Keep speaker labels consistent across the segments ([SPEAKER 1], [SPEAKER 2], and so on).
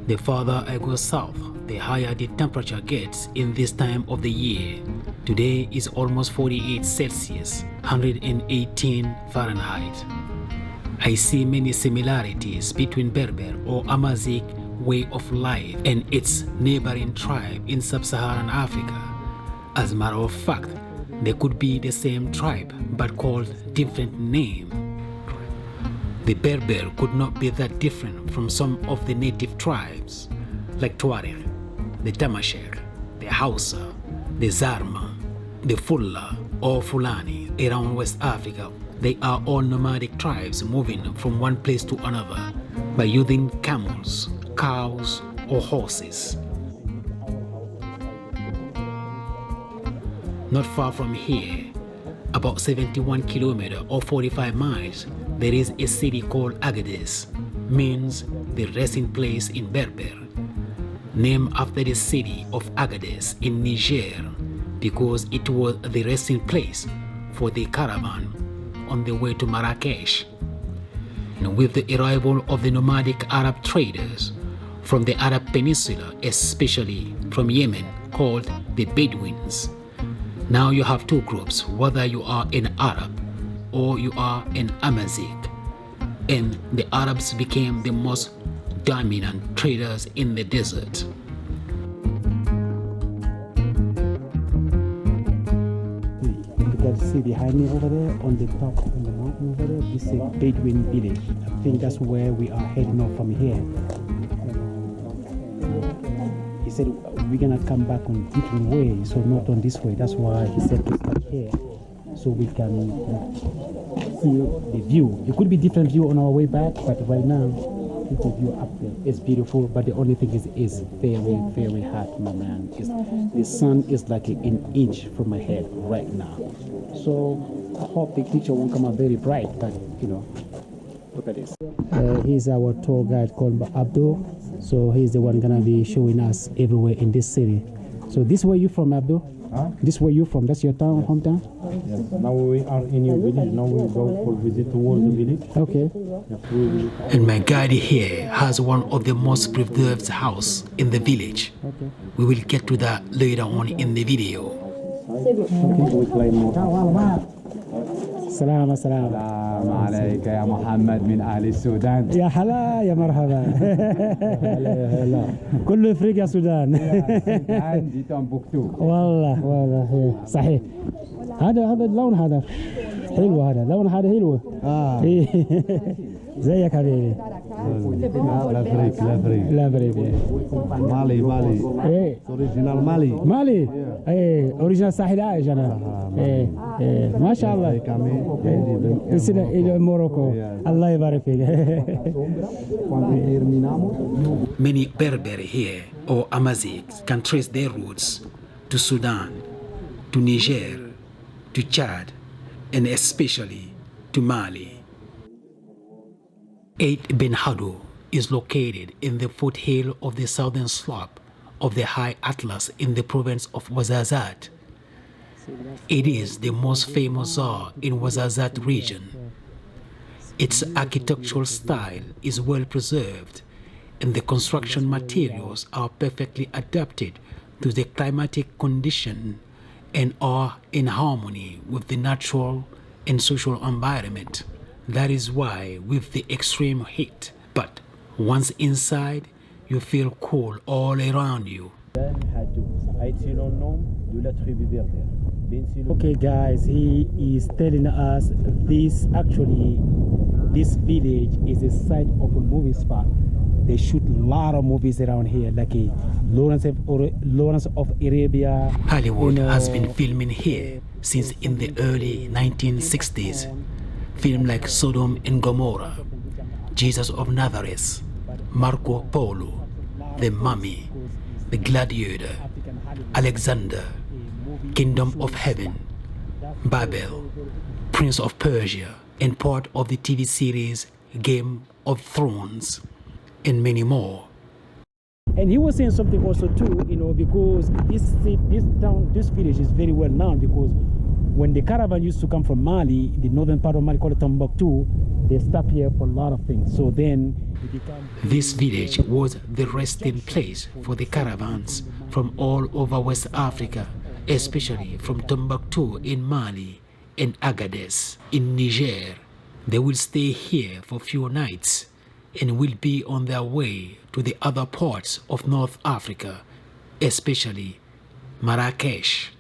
[SPEAKER 1] The farther I go south, the higher the temperature gets in this time of the year. Today is almost 48 Celsius, 118 Fahrenheit. I see many similarities between Berber or Amazigh way of life and its neighboring tribe in sub-Saharan Africa. As a matter of fact, they could be the same tribe but called different names. The Berber could not be that different from some of the native tribes like Tuareg, the Tamashek, the Hausa, the Zarma, the Fulla or Fulani around West Africa. They are all nomadic tribes moving from one place to another by using camels, cows or horses. Not far from here, about 71 kilometers or 45 miles, there is a city called Agadez, means the resting place in Berber, named after the city of Agadez in Niger because it was the resting place for the caravan on the way to Marrakesh. And with the arrival of the nomadic Arab traders from the Arab Peninsula, especially from Yemen, called the Bedouins, now you have two groups, whether you are an Arab or you are an Amazigh, and the Arabs became the most dominant traders in the desert.
[SPEAKER 2] You can see behind me over there, on the top of the mountain over there, this is a Bedouin village. I think that's where we are heading off from here. He said we're gonna come back on different ways, so not on this way. That's why he said to start here, so we can see the view. It could be different view on our way back, but right now it's a view up there. It's beautiful, but the only thing is it's very, very hot, my man. The sun is like an inch from my head right now. So I hope the picture won't come out very bright, but you know, look at this. He's our tour guide called Abdul. So he's the one gonna be showing us everywhere in this city. So this where you from, Abdul?
[SPEAKER 3] Huh?
[SPEAKER 2] This where you from? That's your town, hometown?
[SPEAKER 3] Yes. Now we are in your village. Now we go for visit towards the village.
[SPEAKER 2] Okay.
[SPEAKER 3] Yes,
[SPEAKER 1] And my guide here has one of the most preserved house in the village.
[SPEAKER 2] Okay.
[SPEAKER 1] We will get to that later on in the video.
[SPEAKER 3] we climb more.
[SPEAKER 2] سلام سلام.
[SPEAKER 4] السلام عليك يا محمد من أهل السودان.
[SPEAKER 2] يا هلا يا مرحبا. هلا كله افريقيا السودان.
[SPEAKER 4] عندي تمبكتو.
[SPEAKER 2] والله صحيح. هذا اللون هذا حلو، هذا لون هذا حلو. زيك حبيبي. لا بريك.
[SPEAKER 3] مالي
[SPEAKER 2] ايه
[SPEAKER 3] اوريجينال
[SPEAKER 2] مالي ايه اوريجينال ساحل عايش انا. ايه ما شاء الله. إلى موروكو. الله يبارك فيك.
[SPEAKER 1] Many Berber here or Amazighs can trace their roots to Sudan, to Niger, to Chad, and especially to Mali. Ait Benhaddou is located in the foothill of the southern slope of the High Atlas in the province of Ouarzazate. It is the most famous czar in Ouarzazate region. Its architectural style is well preserved, and the construction materials are perfectly adapted to the climatic condition and are in harmony with the natural and social environment. That is why, with the extreme heat, but once inside, you feel cool all around you.
[SPEAKER 2] Okay guys, he is telling us this village is a site of a movie spot. They shoot a lot of movies around here, like Lawrence of Arabia.
[SPEAKER 1] Hollywood has been filming here since in the early 1960s. Films like Sodom and Gomorrah, Jesus of Nazareth, Marco Polo, The Mummy, The Gladiator, Alexander, Kingdom of Heaven, Babel, Prince of Persia, and part of the TV series Game of Thrones, and many more.
[SPEAKER 2] And he was saying something also too, you know, because this village is very well known because when the caravan used to come from Mali, the northern part of Mali called Timbuktu, they stopped here for a lot of things. So then it became...
[SPEAKER 1] This village was the resting place for the caravans from all over West Africa, especially from Timbuktu in Mali and Agadez in Niger. They will stay here for a few nights and will be on their way to the other parts of North Africa, especially Marrakesh.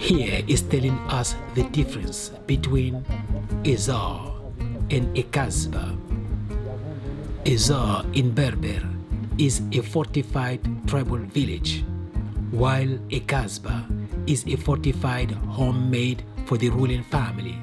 [SPEAKER 1] Here is telling us the difference between a czar and a kasbah. A czar in Berber is a fortified tribal village, while a kasbah is a fortified home made for the ruling family.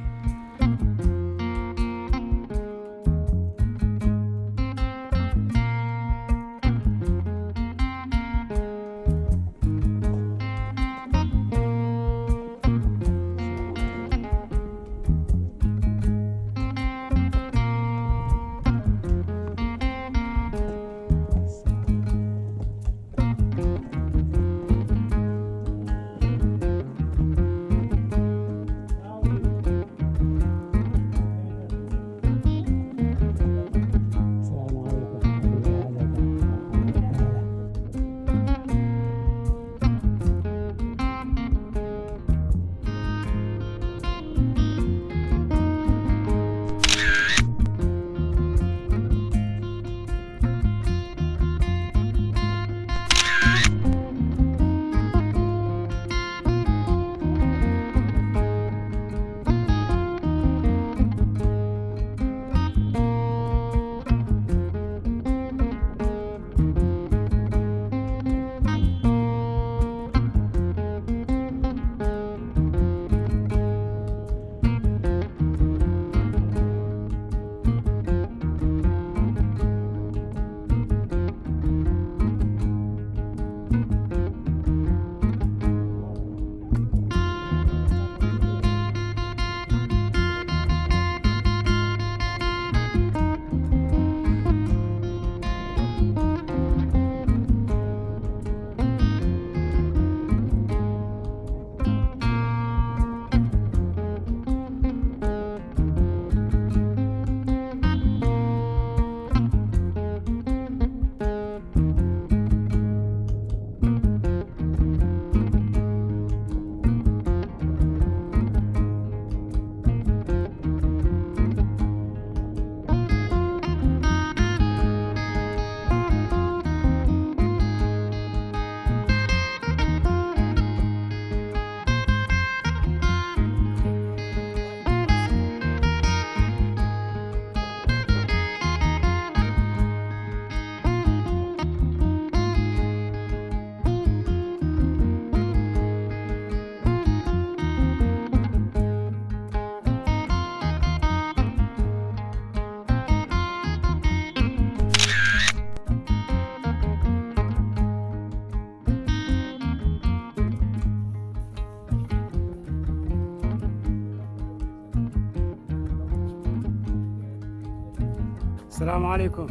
[SPEAKER 5] السلام عليكم.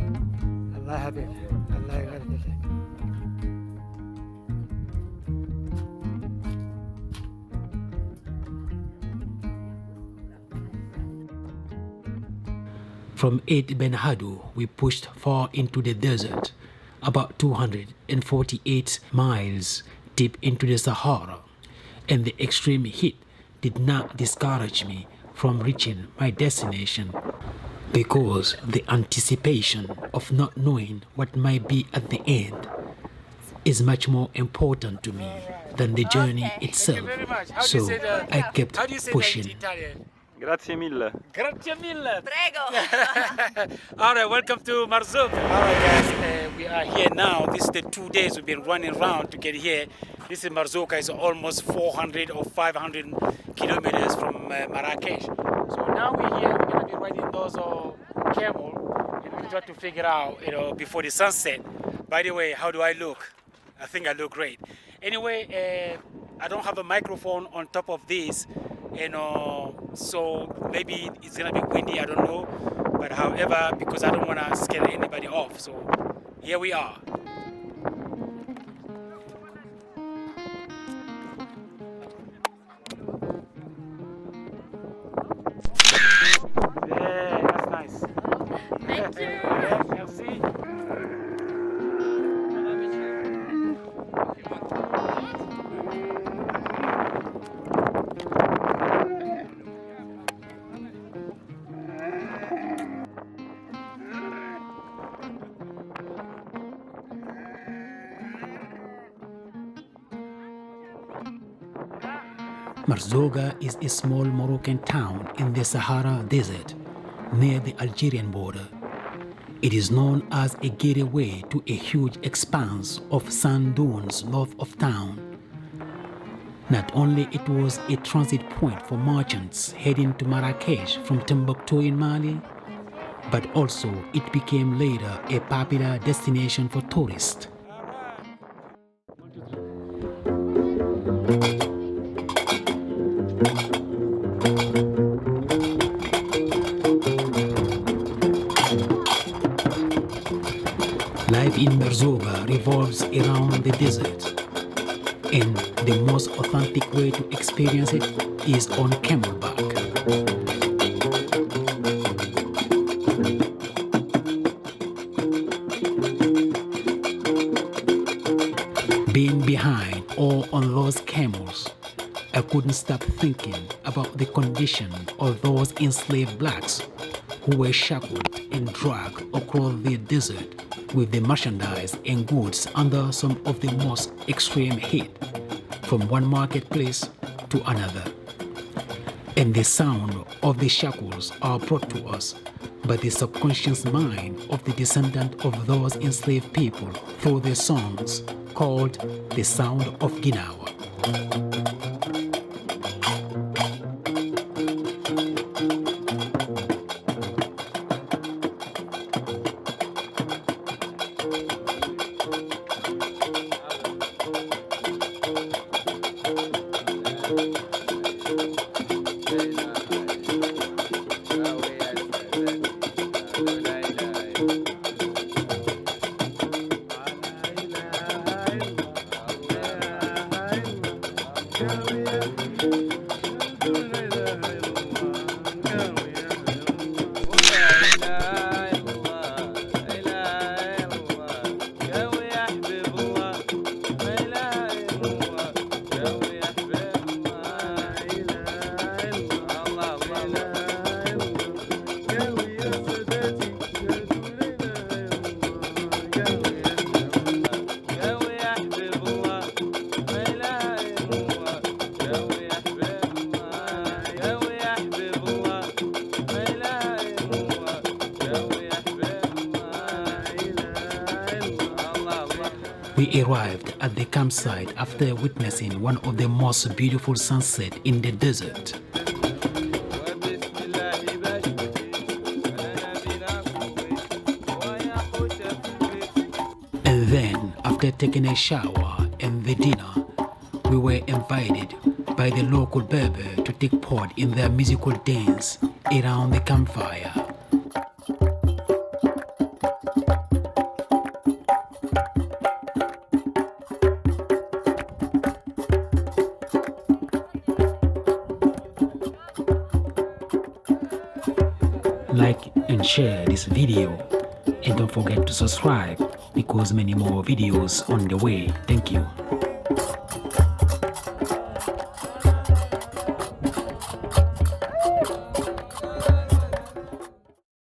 [SPEAKER 5] الله يحفظك. الله يبارك فيك.
[SPEAKER 1] From Ait Benhaddou, we pushed far into the desert, about 248 miles deep into the Sahara, and the extreme heat did not discourage me from reaching my destination, because the anticipation of not knowing what might be at the end is much more important to me than the journey itself. So I kept pushing.
[SPEAKER 6] Grazie mille.
[SPEAKER 5] Grazie mille.
[SPEAKER 7] Prego.
[SPEAKER 5] All right, welcome to Merzouga. All right, guys, we are here now. This is the 2 days we've been running around to get here. This is Merzouga. It's almost 400 or 500 kilometers from Marrakesh. So now we're here. We're gonna be riding those camel, and we try to figure out, before the sunset. By the way, how do I look? I think I look great. Anyway, I don't have a microphone on top of this. So maybe it's gonna be windy, I don't know, but however, because I don't want to scare anybody off, so here we are. Yeah, that's nice.
[SPEAKER 7] Thank you.
[SPEAKER 5] Yeah, merci.
[SPEAKER 1] Merzouga is a small Moroccan town in the Sahara Desert, near the Algerian border. It is known as a gateway to a huge expanse of sand dunes north of town. Not only it was a transit point for merchants heading to Marrakesh from Timbuktu in Mali, but also it became later a popular destination for tourists. Life in Merzouga revolves around the desert, and the most authentic way to experience it is on camelback. Being behind or on those camels, I couldn't stop thinking about the condition of those enslaved blacks who were shackled and dragged across the desert with the merchandise and goods under some of the most extreme heat, from one marketplace to another. And the sound of the shackles are brought to us by the subconscious mind of the descendant of those enslaved people through their songs called the Sound of Ginawa. We arrived at the campsite after witnessing one of the most beautiful sunsets in the desert. And then, after taking a shower and the dinner, we were invited by the local Berber to take part in their musical dance around the campfire. like and share this video, and don't forget to subscribe because many more videos on the way. Thank you.